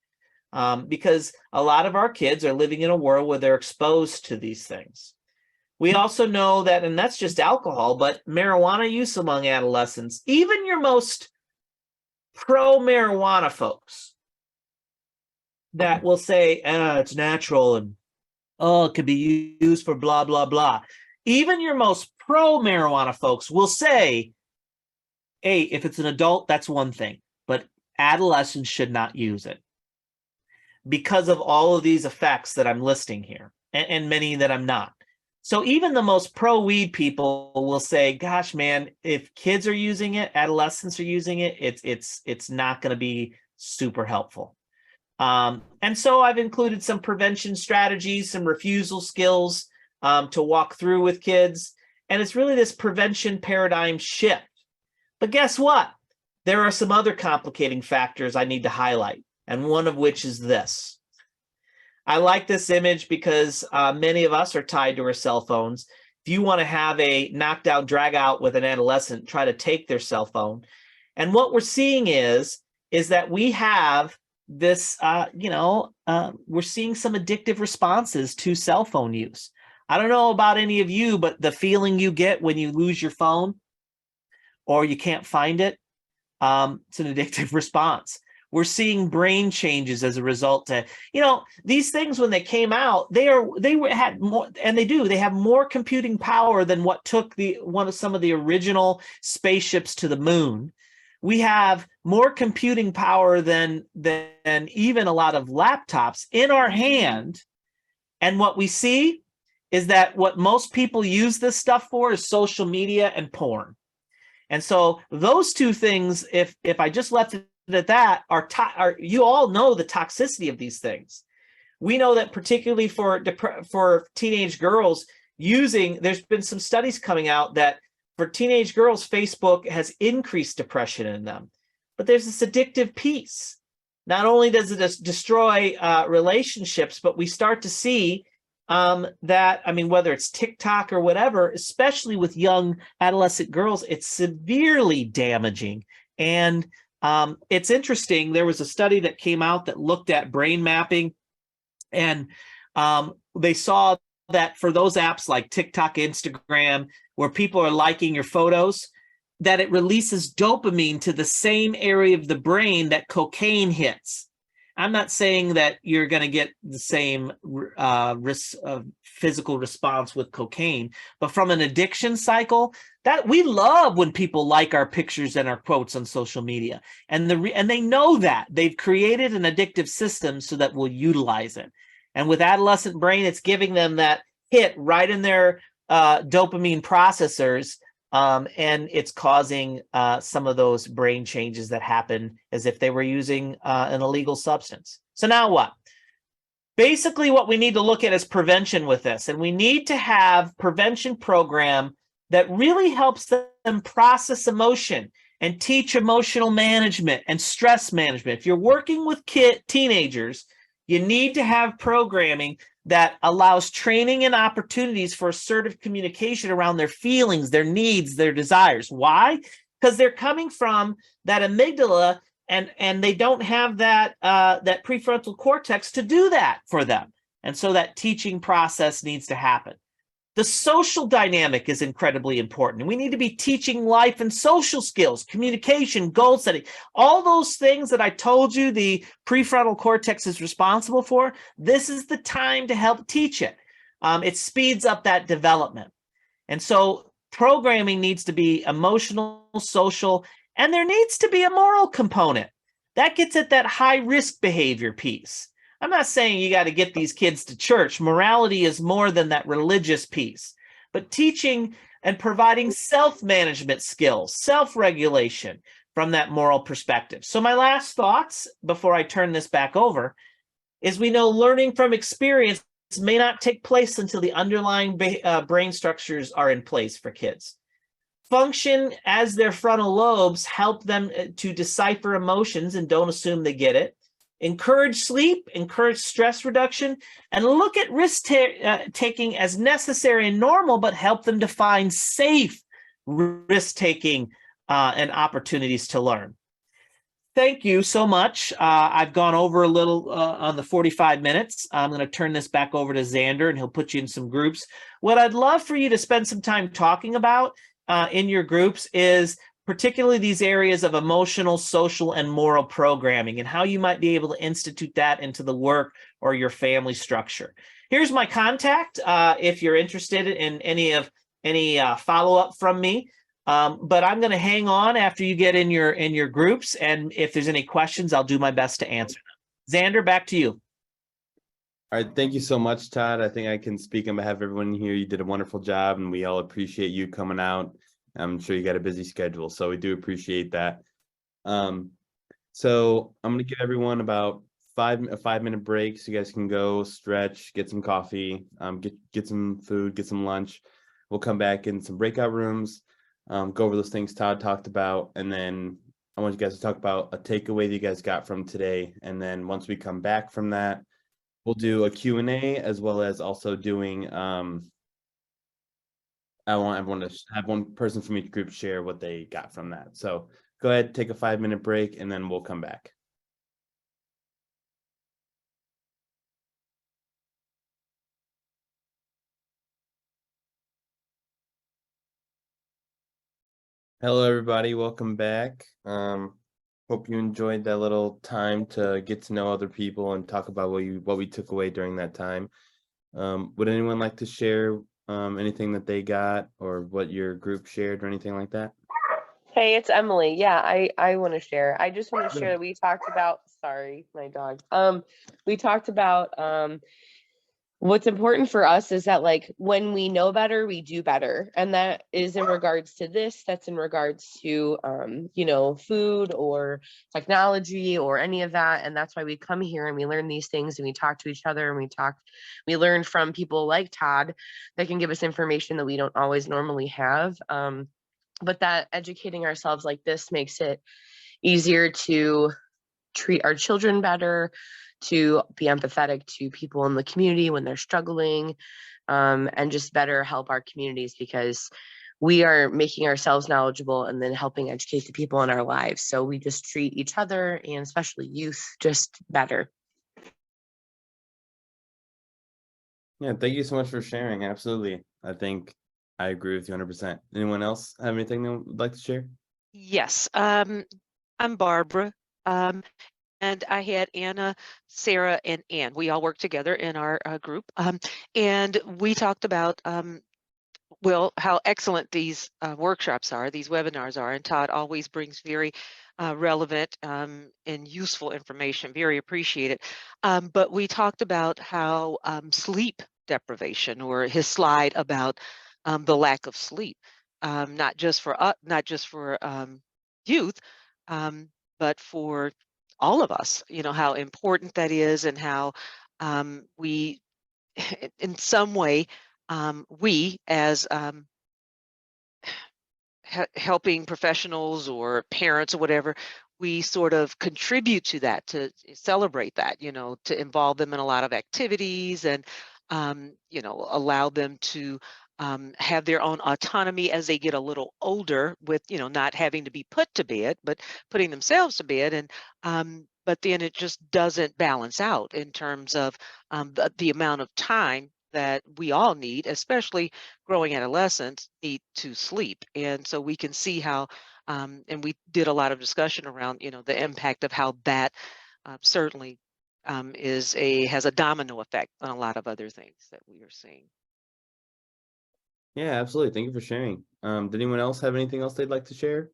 because a lot of our kids are living in a world where they're exposed to these things. We also know that, and that's just alcohol, but marijuana use among adolescents, even your most pro-marijuana folks that will say, it's natural and, oh, it could be used for blah, blah, blah. Even your most pro-marijuana folks will say, hey, if it's an adult, that's one thing, but adolescents should not use it because of all of these effects that I'm listing here, and many that I'm not. So even the most pro-weed people will say, gosh, man, if kids are using it, adolescents are using it, it's not going to be super helpful. And so I've included some prevention strategies, some refusal skills to walk through with kids. And it's really this prevention paradigm shift. But guess what? There are some other complicating factors I need to highlight, and one of which is this. I like this image because many of us are tied to our cell phones. If you want to have a knockdown, drag out with an adolescent, try to take their cell phone. And what we're seeing is that we have this, we're seeing some addictive responses to cell phone use. I don't know about any of you, but the feeling you get when you lose your phone or you can't find it, it's an addictive response. We're seeing brain changes as a result to, these things when they came out, they had more, and they have more computing power than what took some of the original spaceships to the moon. We have more computing power than even a lot of laptops in our hand. And what we see is that what most people use this stuff for is social media and porn. And so those two things, if I just left it at that, are you all know the toxicity of these things. We know that particularly for teenage girls there's been some studies coming out that for teenage girls, Facebook has increased depression in them. But there's this addictive piece. Not only does it destroy relationships, but we start to see that, whether it's TikTok or whatever, especially with young adolescent girls, it's severely damaging. And it's interesting. There was a study that came out that looked at brain mapping, and they saw that for those apps like TikTok, Instagram, where people are liking your photos, that it releases dopamine to the same area of the brain that cocaine hits. I'm not saying that you're going to get the same physical response with cocaine, but from an addiction cycle, that we love when people like our pictures and our quotes on social media, and they know that they've created an addictive system so that we'll utilize it. And with adolescent brain, it's giving them that hit right in their dopamine processors, and it's causing some of those brain changes that happen as if they were using an illegal substance. So now what? Basically, what we need to look at is prevention with this, and we need to have prevention program that really helps them process emotion and teach emotional management and stress management. If you're working with teenagers, you need to have programming that allows training and opportunities for assertive communication around their feelings, their needs, their desires. Why? Because they're coming from that amygdala, and they don't have that prefrontal cortex to do that for them. And so that teaching process needs to happen. The social dynamic is incredibly important. We need to be teaching life and social skills, communication, goal setting, all those things that I told you the prefrontal cortex is responsible for. This is the time to help teach it. It speeds up that development. And so programming needs to be emotional, social, and there needs to be a moral component. That gets at that high-risk behavior piece. I'm not saying you got to get these kids to church. Morality is more than that religious piece. But teaching and providing self-management skills, self-regulation from that moral perspective. So my last thoughts before I turn this back over is we know learning from experience may not take place until the underlying brain structures are in place for kids. Function as their frontal lobes help them to decipher emotions and don't assume they get it. Encourage sleep, encourage stress reduction, and look at risk taking as necessary and normal, but help them to find safe risk taking and opportunities to learn. thank you so much. I've gone over a little on the 45 minutes. I'm going to turn this back over to Xander, and he'll put you in some groups. What I'd love for you to spend some time talking about in your groups is particularly these areas of emotional, social, and moral programming, and how you might be able to institute that into the work or your family structure. Here's my contact if you're interested in any follow-up from me. But I'm going to hang on after you get in your groups, and if there's any questions, I'll do my best to answer them. Xander, back to you. All right, thank you so much, Todd. I think I can speak on behalf of everyone here. You did a wonderful job, and we all appreciate you coming out. I'm sure you got a busy schedule, so we do appreciate that. So I'm going to give everyone about a 5-minute break so you guys can go stretch, get some coffee, get some food, get some lunch. We'll come back in some breakout rooms. Go over those things Todd talked about, and then I want you guys to talk about a takeaway that you guys got from today. And then once we come back from that, we'll do a Q&A, as well as also doing, I want everyone to have one person from each group share what they got from that. So go ahead, take a 5-minute break, and then we'll come back. Hello, everybody. Welcome back. Hope you enjoyed that little time to get to know other people and talk about what we took away during that time. Would anyone like to share anything that they got, or what your group shared, or anything like that? Hey, it's Emily. Yeah, I want to share. I just want to share that we talked about, sorry, my dog. We talked about what's important for us is that, like, when we know better, we do better. And that is in regards to this, that's in regards to food or technology or any of that. And that's why we come here and we learn these things, and we talk to each other, and we learn from people like Todd that can give us information that we don't always normally have. But that educating ourselves like this makes it easier to treat our children better, to be empathetic to people in the community when they're struggling, and just better help our communities, because we are making ourselves knowledgeable and then helping educate the people in our lives. So we just treat each other, and especially youth, just better. Yeah, thank you so much for sharing. Absolutely. I think I agree with you 100%. Anyone else have anything they would like to share? Yes, I'm Barbara, and I had Anna, Sarah, and Ann. We all work together in our group, and we talked about well, how excellent these workshops are, these webinars are, and Todd always brings very relevant and useful information, very appreciated. But we talked about how sleep deprivation, or his slide about the lack of sleep, not just for youth, but for all of us, how important that is, and how we, in some way, we as helping professionals or parents or whatever, we sort of contribute to that, to celebrate that, to involve them in a lot of activities, and allow them to have their own autonomy as they get a little older, with not having to be put to bed, but putting themselves to bed. And but then it just doesn't balance out in terms of the amount of time that we all need, especially growing adolescents, need to sleep. And so we can see how, and we did a lot of discussion around, the impact of how that certainly has a domino effect on a lot of other things that we are seeing. Yeah, absolutely. Thank you for sharing. Did anyone else have anything else they'd like to share?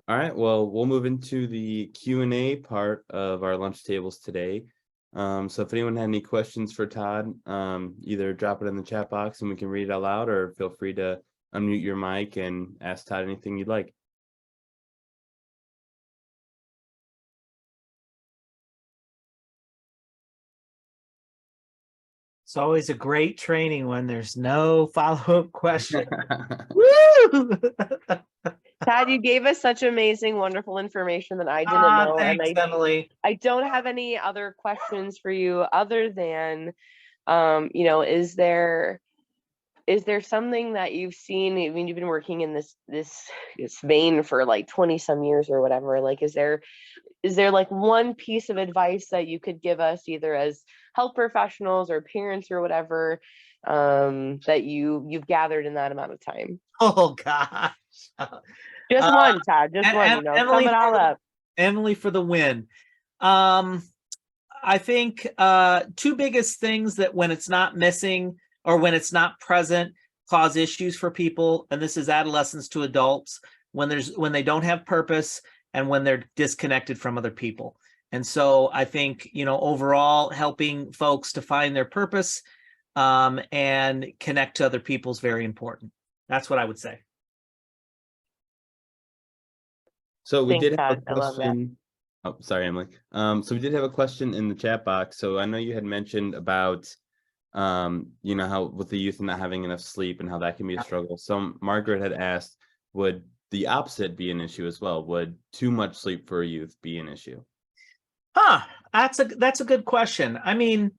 All right, well, we'll move into the Q&A part of our lunch tables today. So if anyone had any questions for Todd, either drop it in the chat box and we can read it out loud, or feel free to unmute your mic and ask Todd anything you'd like. It's always a great training when there's no follow-up question. Woo! Todd, you gave us such amazing, wonderful information that I didn't know. Thanks, And Emily. I don't have any other questions for you other than, is there is there something that you've seen? I mean, you've been working in this vein for like 20 some years or whatever. Like, is there like one piece of advice that you could give us, either as health professionals or parents or whatever, that you've gathered in that amount of time? Oh gosh. Just one, Todd. Just one. You know, Emily, sum it all up. Emily for the win. I think two biggest things that when it's not missing or when it's not present cause issues for people, and this is adolescents to adults, when they don't have purpose and when they're disconnected from other people. And so I think, you know, overall helping folks to find their purpose and connect to other people is very important. That's what I would say. So we Thanks, did have a Todd. I love that. question. Oh, sorry, Emily. So we did have a question in the chat box. So I know you had mentioned about, you know, how with the youth not having enough sleep and how that can be a struggle. So Margaret had asked, would the opposite be an issue as well? Would too much sleep for a youth be an issue? That's a good question. I mean,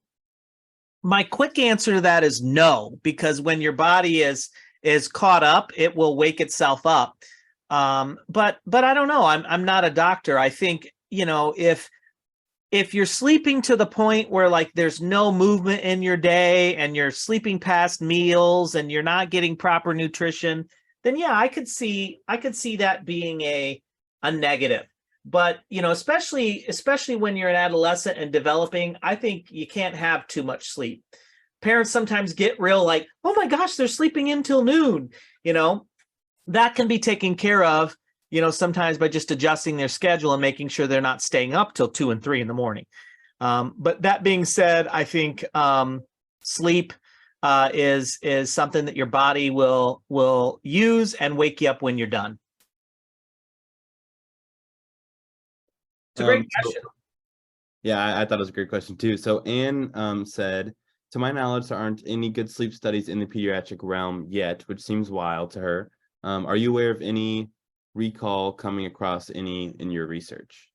my quick answer to that is no, because when your body is caught up, it will wake itself up. But I don't know. I'm not a doctor. I think, you know, if you're sleeping to the point where like there's no movement in your day and you're sleeping past meals and you're not getting proper nutrition, then yeah, I could see that being a negative. But, you know, especially when you're an adolescent and developing, I think you can't have too much sleep. Parents sometimes get real like, oh my gosh, they're sleeping until noon, you know. That can be taken care of, you know, sometimes by just adjusting their schedule and making sure they're not staying up till 2 and 3 in the morning. But that being said, I think sleep is something that your body will use and wake you up when you're done. It's a great question. Yeah, I thought it was a great question too. So Anne said, to my knowledge, there aren't any good sleep studies in the pediatric realm yet, which seems wild to her. Are you aware of any recall coming across any in your research?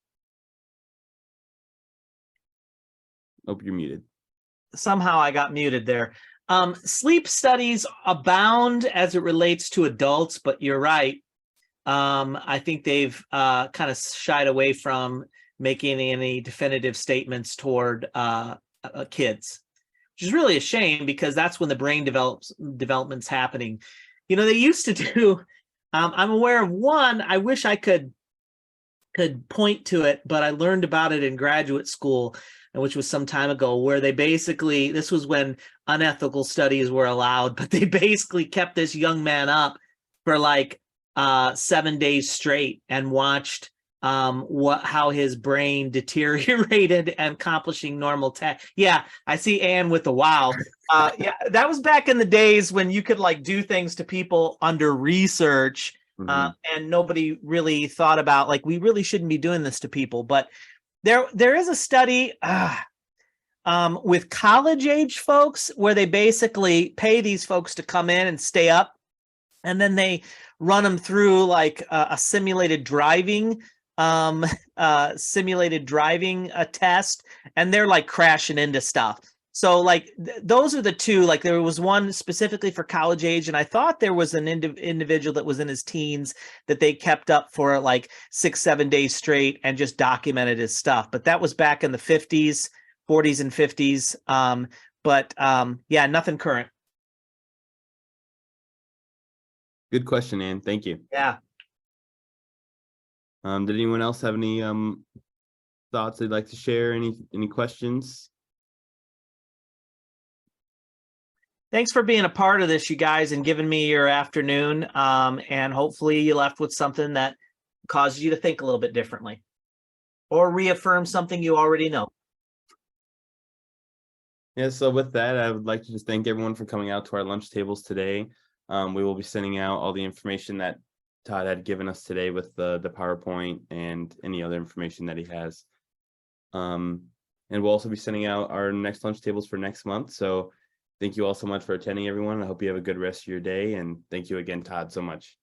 Oh, you're muted. Somehow I got muted there. Sleep studies abound as it relates to adults, but you're right. I think they've kind of shied away from making any definitive statements toward kids, which is really a shame because that's when the brain development's happening. You know, they used to do, I'm aware of one, I wish I could point to it, but I learned about it in graduate school, which was some time ago, where they basically, this was when unethical studies were allowed, but they basically kept this young man up for like 7 days straight and watched how his brain deteriorated and accomplishing normal tasks. Yeah, I see Anne with the wow. Yeah, that was back in the days when you could like do things to people under research, and nobody really thought about like we really shouldn't be doing this to people. But there is a study with college age folks where they basically pay these folks to come in and stay up, and then they run them through like a simulated driving test, and they're like crashing into stuff. So like those are the two. Like there was one specifically for college age, and I thought there was an individual that was in his teens that they kept up for like 6-7 days straight and just documented his stuff. But that was back in the 40s and 50s. Yeah, nothing current. Good question, Anne. Thank you. Yeah. Did anyone else have any thoughts they'd like to share? Any questions? Thanks for being a part of this, you guys, and giving me your afternoon. And hopefully you left with something that causes you to think a little bit differently or reaffirm something you already know. Yeah, so with that, I would like to just thank everyone for coming out to our lunch tables today. We will be sending out all the information that Todd had given us today with the PowerPoint and any other information that he has. And we'll also be sending out our next lunch tables for next month. So thank you all so much for attending, everyone. I hope you have a good rest of your day. And thank you again, Todd, so much.